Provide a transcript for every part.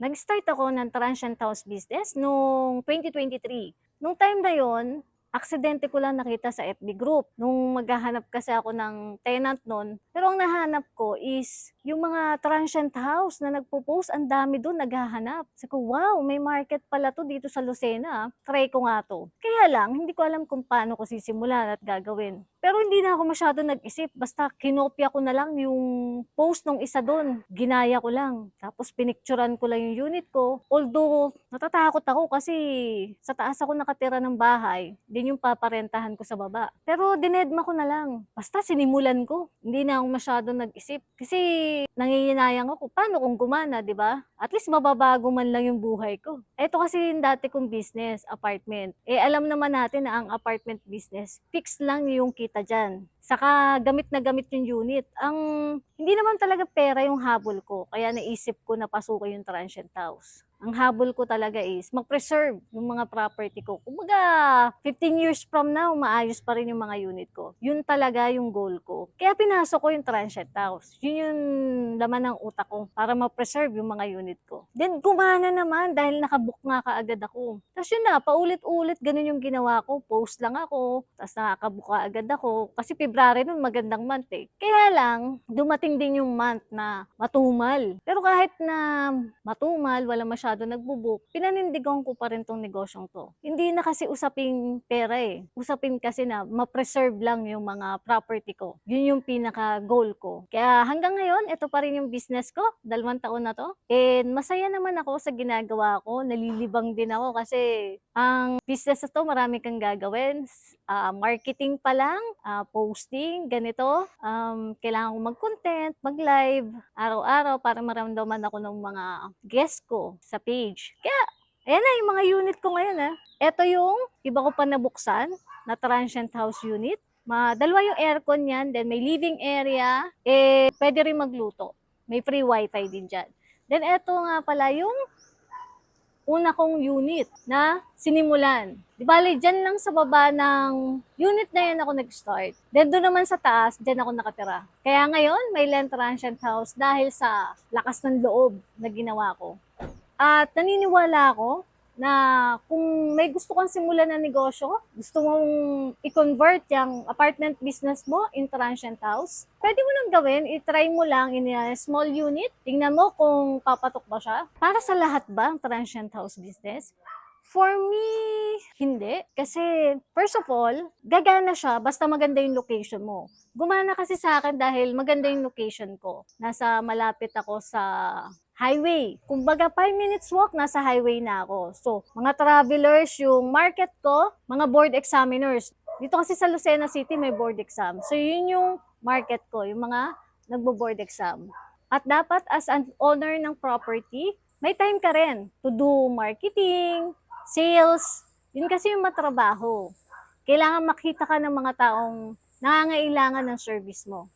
Nag-start ako ng transient house business nung 2023. Nung time na yon, aksidente ko lang nakita sa FB group. Nung maghahanap kasi ako ng tenant nun, pero ang nahanap ko is yung mga transient house na nagpo-post, ang dami doon naghahanap. Sabi ko, wow, may market pala to dito sa Lucena. Try ko nga to. Kaya lang, hindi ko alam kung paano ko sisimulan at gagawin. Pero hindi na ako masyado nag-isip. Basta kinopya ko na lang yung post nung isa doon. Ginaya ko lang. Tapos pinicturan ko lang yung unit ko. Although, natatakot ako kasi sa taas ako nakatira ng bahay. Din yung paparentahan ko sa baba. Pero dinedma ko na lang. Basta sinimulan ko. Hindi na ako masyado nag-isip. Kasi nangihinayang ako. Paano kung gumana, di ba? At least mababago man lang yung buhay ko. Ito kasi yung dati kong business, apartment. Alam naman natin na ang apartment business, fix lang yung kita dyan. Saka gamit na gamit yung unit. Hindi naman talaga pera yung habol ko. Kaya naisip ko na pasukin yung transient house. Ang habol ko talaga is mag-preserve yung mga property ko. Kumbaga, 15 years from now, maayos pa rin yung mga unit ko. Yun talaga yung goal ko. Kaya pinasok ko yung transient house. Yun yung laman ng utak ko para ma-preserve yung mga unit ko. Then, gumana naman dahil nakabook nga kaagad ako. Tapos yun na, paulit-ulit ganun yung ginawa ko. Post lang ako, tapos nakakabook kaagad ako. Kasi February nun magandang month eh. Kaya lang, dumating din yung month na matumal. Pero kahit na matumal, wala masyado nagbo-book, pinanindigan ko pa rin tong negosyong to. Hindi na kasi usaping pera eh. Usapin kasi na ma-preserve lang yung mga property ko. Yun yung pinaka-goal ko. Kaya hanggang ngayon, ito pa rin yung business ko. 2 taon na to. And masaya naman ako sa ginagawa ko. Nalilibang din ako kasi ang business na to, marami kang gagawin. Marketing pa lang, posting, ganito. Kailangan ko mag-content, mag-live, araw-araw para maramdaman ako ng mga guest ko sa page. Kaya, ayan na yung mga unit ko ngayon. Ito yung iba ko pa nabuksan na transient house unit. Dalawa yung aircon yan, then may living area, pwede rin magluto. May free wifi din dyan. Then ito nga pala yung una kong unit na sinimulan. Di bali, dyan lang sa baba ng unit na yan ako nag-start. Then doon naman sa taas, dyan ako nakatira. Kaya ngayon, may land transient house dahil sa lakas ng loob na ginawa ko. At naniniwala ako na kung may gusto kang simulan na negosyo, gusto mong i-convert yung apartment business mo in transient house, pwede mo nang gawin, i-try mo lang in a small unit, tingnan mo kung papatok ba siya. Para sa lahat ba ang transient house business? For me, hindi. Kasi, first of all, gagana siya basta maganda yung location mo. Gumana kasi sa akin dahil maganda yung location ko. Malapit ako sa highway. Kumbaga, 5 minutes walk, nasa highway na ako. So, mga travelers, yung market ko, mga board examiners. Dito kasi sa Lucena City, may board exam. So, yun yung market ko, yung mga nagbo-board exam. At dapat, as an owner ng property, may time ka rin to do marketing, sales. Yun kasi yung matrabaho. Kailangan makita ka ng mga taong nangangailangan ng service mo.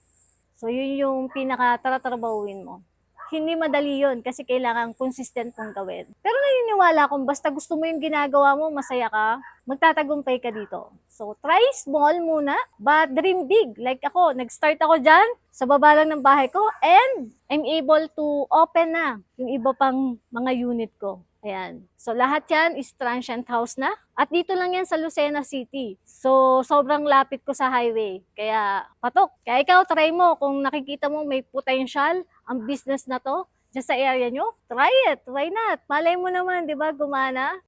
So, yun yung pinaka-tatrabahuin mo. Hindi madali yun kasi kailangan consistent mong gawin. Pero naniniwala kung basta gusto mo yung ginagawa mo, masaya ka, magtatagumpay ka dito. So, try small muna, but dream big. Like ako, nag-start ako dyan, sa baba lang ng bahay ko, and I'm able to open na yung iba pang mga unit ko. Ayan. So, lahat yan is transient house na. At dito lang yan sa Lucena City. So, sobrang lapit ko sa highway. Kaya, patok. Kaya ikaw, try mo. Kung nakikita mo may potential ang business na to, dyan sa area nyo, try it. Why not? Malay mo naman, di ba, gumana?